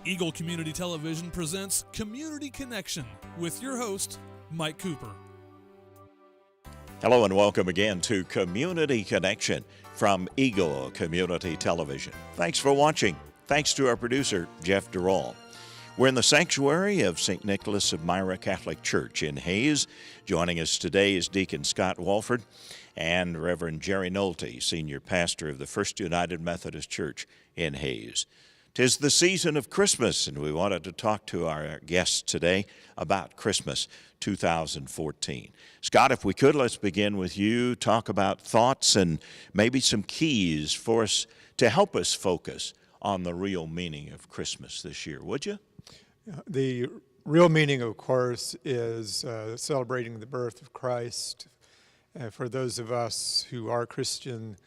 Eagle Community Television presents Community Connection with your host, Mike Cooper. Hello and welcome again to Community Connection from Eagle Community Television. Thanks for watching. Thanks to our producer, Jeff Durall. We're in the sanctuary of St. Nicholas of Myra Catholic Church in Hayes. Joining us today is Deacon Scott Walford and Reverend Jerry Nolte, Senior Pastor of the First United Methodist Church in Hayes. 'Tis the season of Christmas, and we wanted to talk to our guests today about Christmas 2014. Scott, if we could, let's begin with you. Talk about thoughts and maybe some keys for us to help us focus on the real meaning of Christmas this year, would you? The real meaning, of course, is celebrating the birth of Christ. For those of us who are Christian,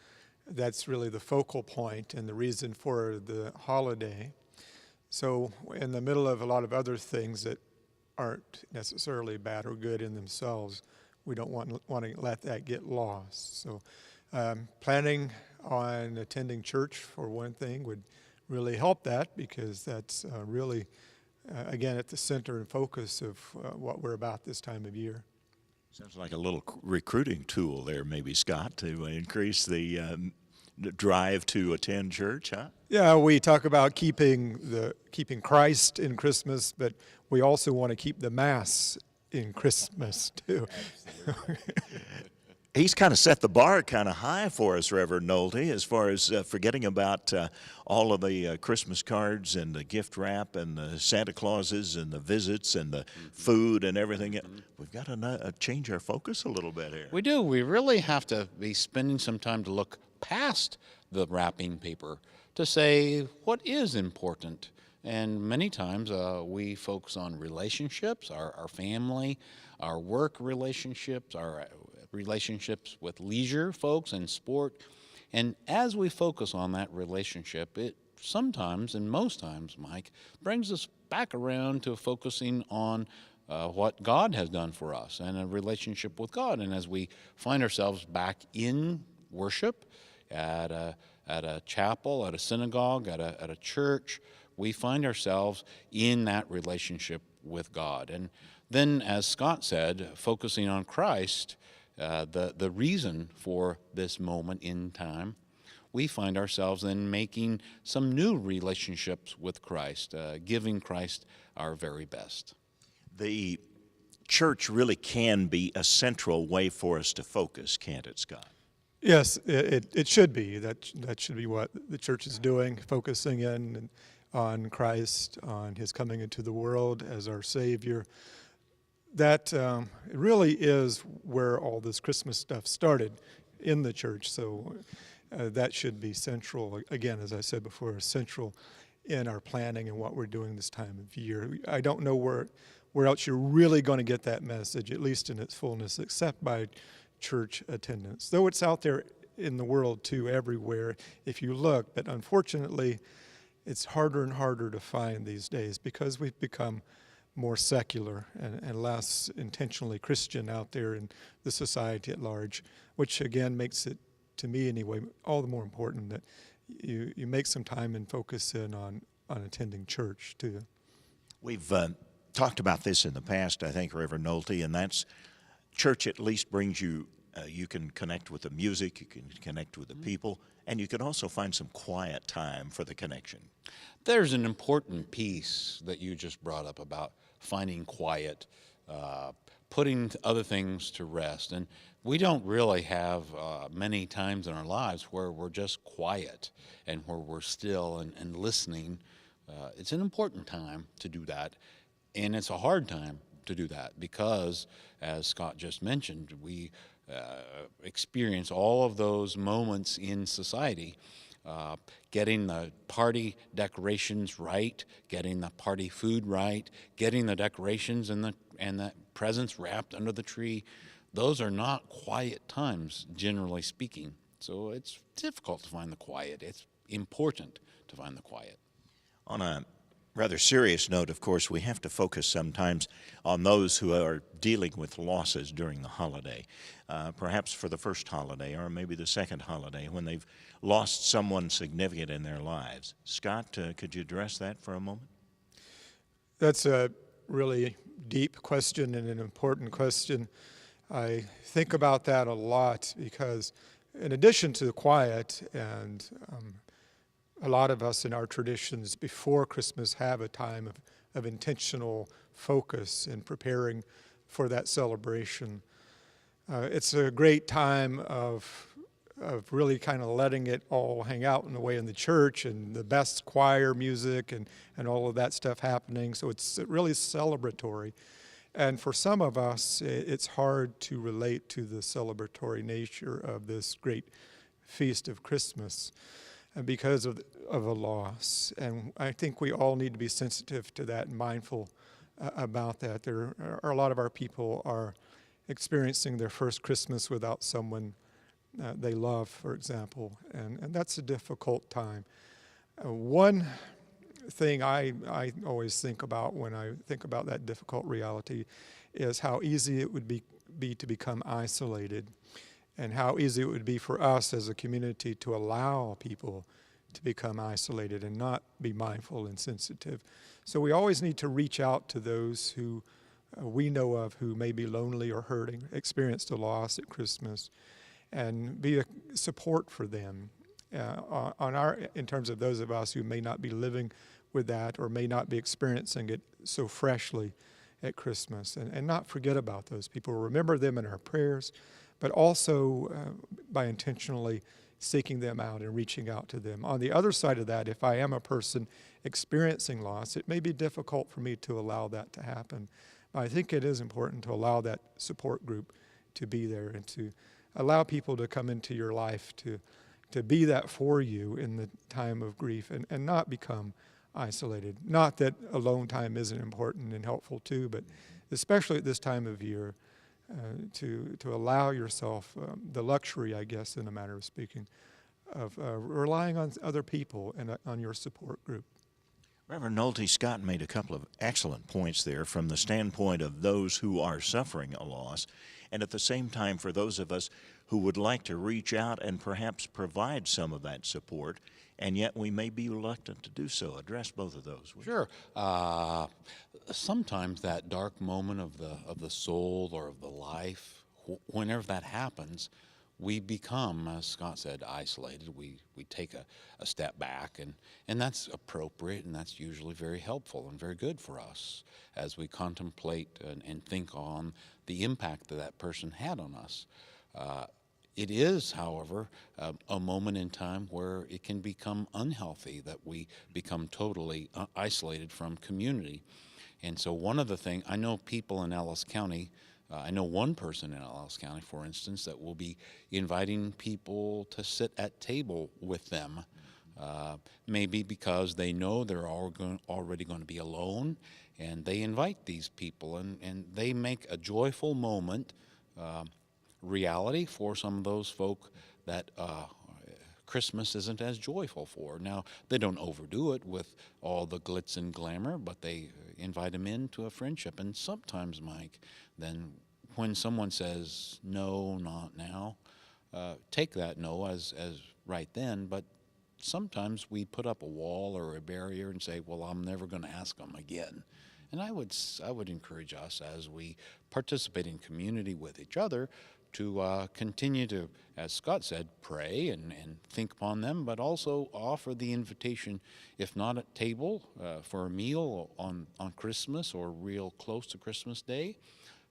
that's really the focal point and the reason for the holiday. So in the middle of a lot of other things that aren't necessarily bad or good in themselves, we don't want to let that get lost. So planning on attending church, for one thing, would really help that, because that's really, again, at the center and focus of what we're about this time of year. Sounds like a little recruiting tool there, maybe, Scott, to increase the drive to attend church, huh? Yeah, we talk about keeping Christ in Christmas, but we also want to keep the Mass in Christmas too. He's kind of set the bar kind of high for us, Reverend Nolte, as far as forgetting about all of the Christmas cards and the gift wrap and the Santa Clauses and the visits and the food and everything. We've got to change our focus a little bit here. We do. We really have to be spending some time to look past the wrapping paper to say what is important. And many times we focus on relationships, our family, our work relationships, our relationships with leisure folks and sport. And as we focus on that relationship, it sometimes, and most times, Mike, brings us back around to focusing on what God has done for us and a relationship with God. And as we find ourselves back in worship at a chapel, at a synagogue, at a church, we find ourselves in that relationship with God. And then, as Scott said, focusing on Christ, the reason for this moment in time, we find ourselves then making some new relationships with Christ, giving Christ our very best. The church really can be a central way for us to focus, can't it, Scott? Yes, it should be. That should be what the church is doing, focusing in on Christ, on His coming into the world as our Savior. That it really is where all this Christmas stuff started, in the church. So that should be central, again, as I said before, central in our planning and what we're doing this time of year. I don't know where else you're really going to get that message, at least in its fullness, except by church attendance. Though it's out there in the world too, everywhere, if you look. But unfortunately, it's harder and harder to find these days, because we've become more secular and less intentionally Christian out there in the society at large, which again makes it, to me anyway, all the more important that you make some time and focus in on attending church too. We've talked about this in the past, I think, Reverend Nolte, and that's church at least brings you, you can connect with the music, you can connect with the people, and you can also find some quiet time for the connection. There's an important piece that you just brought up about finding quiet, putting other things to rest. And we don't really have many times in our lives where we're just quiet and where we're still and listening. It's an important time to do that, and it's a hard time to do that because, as Scott just mentioned, we experience all of those moments in society, getting the party decorations right, getting the party food right, getting the decorations and the presents wrapped under the tree. Those are not quiet times, generally speaking. So it's difficult to find the quiet. It's important to find the quiet. On a rather serious note, of course, we have to focus sometimes on those who are dealing with losses during the holiday, perhaps for the first holiday or maybe the second holiday when they've lost someone significant in their lives. Scott, could you address that for a moment? That's a really deep question and an important question. I think about that a lot because in addition to the quiet, and a lot of us in our traditions before Christmas have a time of intentional focus in preparing for that celebration. It's a great time of really kind of letting it all hang out in the way in the church and the best choir music and all of that stuff happening. So it's really celebratory. And for some of us, it's hard to relate to the celebratory nature of this great feast of Christmas because of a loss. And I think we all need to be sensitive to that and mindful about that. There are a lot of our people are experiencing their first Christmas without someone they love, for example, and that's a difficult time. One thing I always think about when I think about that difficult reality is how easy it would be to become isolated, and how easy it would be for us as a community to allow people to become isolated and not be mindful and sensitive. So we always need to reach out to those who we know of who may be lonely or hurting, experienced a loss at Christmas, and be a support for them in terms of those of us who may not be living with that or may not be experiencing it so freshly at Christmas, and not forget about those people. Remember them in our prayers, but also by intentionally seeking them out and reaching out to them. On the other side of that, if I am a person experiencing loss, it may be difficult for me to allow that to happen. I think it is important to allow that support group to be there and to allow people to come into your life to be that for you in the time of grief and not become isolated. Not that alone time isn't important and helpful too, but especially at this time of year, to allow yourself the luxury, I guess, in a manner of speaking, of relying on other people and on your support group. Reverend Nolte, Scott made a couple of excellent points there from the standpoint of those who are suffering a loss, and at the same time for those of us who would like to reach out and perhaps provide some of that support, and yet we may be reluctant to do so. Address both of those. Sure. Sometimes that dark moment of the soul or of the life, whenever that happens, we become, as Scott said, isolated. We take a step back, and that's appropriate, and that's usually very helpful and very good for us as we contemplate and think on the impact that person had on us. It is, however, a moment in time where it can become unhealthy, that we become totally isolated from community. And so one of the things, I know people in Ellis County, I know one person in Ellis County, for instance, that will be inviting people to sit at table with them, maybe because they know they're already going to be alone, and they invite these people, and they make a joyful moment reality for some of those folk that Christmas isn't as joyful for. Now, they don't overdo it with all the glitz and glamour, but they invite them into a friendship. And sometimes, Mike, then when someone says, no, not now, take that no as right then, but sometimes we put up a wall or a barrier and say, well, I'm never going to ask them again. And I would encourage us as we participate in community with each other to continue to, as Scott said, pray and think upon them, but also offer the invitation, if not at table, for a meal on Christmas or real close to Christmas Day,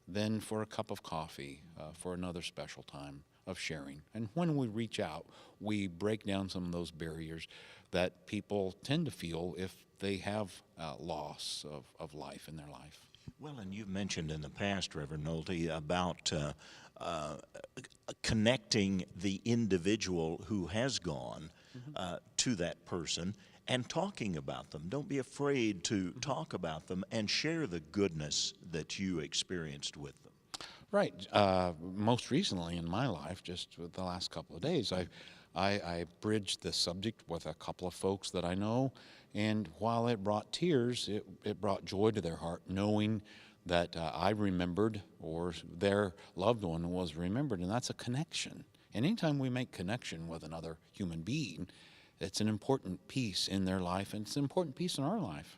then for a cup of coffee, for another special time of sharing. And when we reach out, we break down some of those barriers that people tend to feel if they have loss of life in their life. Well, and you've mentioned in the past, Reverend Nolte, about connecting the individual who has gone to that person and talking about them. Don't be afraid to talk about them and share the goodness that you experienced with them. Right. Most recently in my life, just with the last couple of days, I bridged the subject with a couple of folks that I know, and while it brought tears, it brought joy to their heart, knowing that I remembered or their loved one was remembered, and that's a connection. And anytime we make connection with another human being, it's an important piece in their life, and it's an important piece in our life.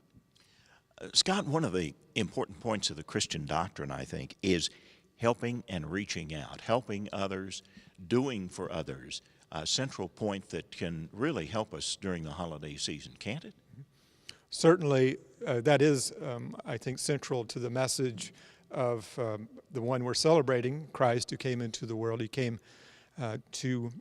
Scott, one of the important points of the Christian doctrine, I think, is helping and reaching out, helping others, doing for others, a central point that can really help us during the holiday season, can't it? Certainly, that is, I think, central to the message of the one we're celebrating, Christ who came into the world. He came to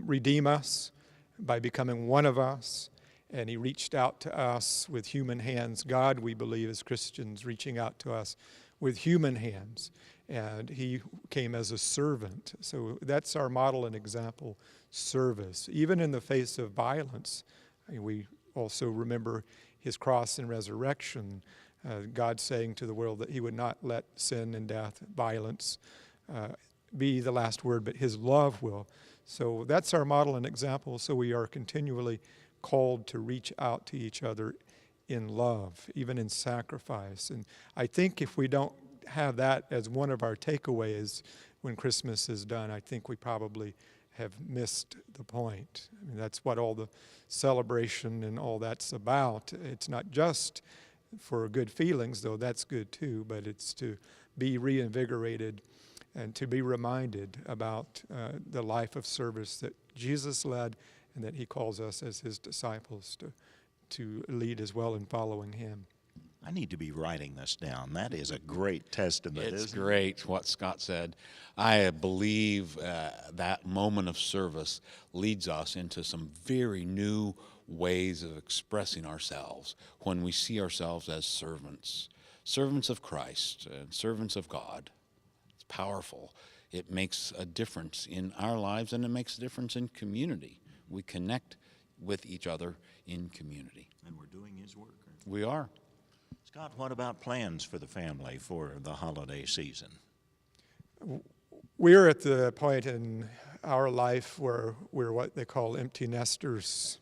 redeem us by becoming one of us, and he reached out to us with human hands. God, we believe, as Christians, reaching out to us with human hands, and he came as a servant. So that's our model and example, service. Even in the face of violence, we also remember his cross and resurrection, God saying to the world that he would not let sin and death, violence, be the last word, but his love will. So that's our model and example. So we are continually called to reach out to each other in love, even in sacrifice. And I think if we don't have that as one of our takeaways when Christmas is done, I think we probably have missed the point. I mean, that's what all the celebration and all that's about. It's not just for good feelings, though that's good too, but it's to be reinvigorated and to be reminded about the life of service that Jesus led and that he calls us as his disciples to lead as well in following him. I need to be writing this down. That is a great testament. It's great what Scott said. I believe that moment of service leads us into some very new ways of expressing ourselves when we see ourselves as servants of Christ and servants of God. It's powerful. It makes a difference in our lives, and it makes a difference in community. We connect with each other in community. And we're doing his work. We are. Scott, what about plans for the family for the holiday season? We're at the point in our life where we're what they call empty nesters.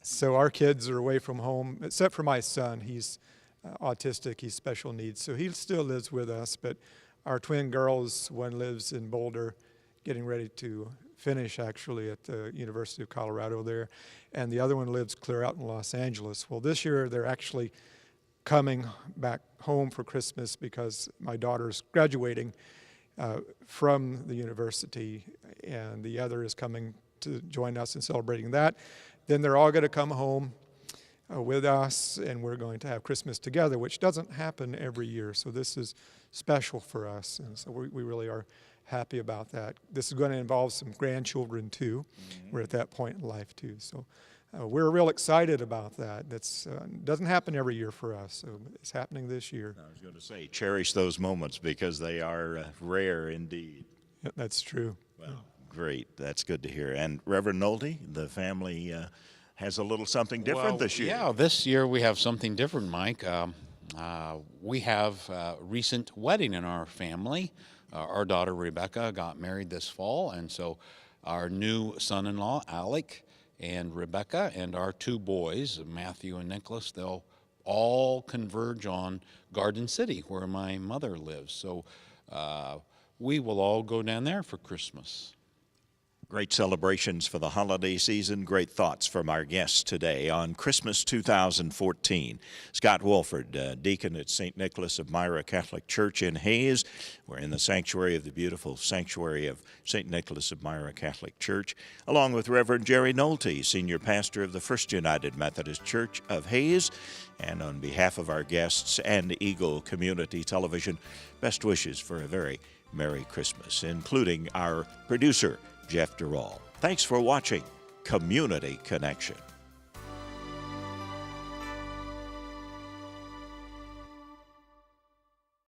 So our kids are away from home, except for my son. He's autistic, he's special needs, so he still lives with us. But our twin girls, one lives in Boulder, getting ready to finish actually at the University of Colorado there, and the other one lives clear out in Los Angeles. Well, this year they're actually coming back home for Christmas because my daughter's graduating from the university, and the other is coming to join us in celebrating that. Then they're all going to come home with us, and we're going to have Christmas together, which doesn't happen every year. So this is special for us, and so we really are happy about that. This is going to involve some grandchildren too. We're at that point in life too. So we're real excited about that. That's doesn't happen every year for us, so it's happening this year. I was going to say, cherish those moments because they are rare indeed. Yeah, that's true. Well, great. That's good to hear. And Reverend Nolte, the family has a little something different this year. Yeah, this year we have something different, Mike. We have a recent wedding in our family. Our daughter Rebecca got married this fall, and so our new son-in-law, Alec, and Rebecca, and our two boys, Matthew and Nicholas, they'll all converge on Garden City, where my mother lives. So we will all go down there for Christmas. Great celebrations for the holiday season. Great thoughts from our guests today on Christmas 2014. Scott Wolford, deacon at St. Nicholas of Myra Catholic Church in Hayes. We're in the sanctuary of the beautiful sanctuary of St. Nicholas of Myra Catholic Church, along with Reverend Jerry Nolte, senior pastor of the First United Methodist Church of Hayes. And on behalf of our guests and Eagle Community Television, best wishes for a very Merry Christmas, including our producer, Jeff Durall. Thanks for watching Community Connection.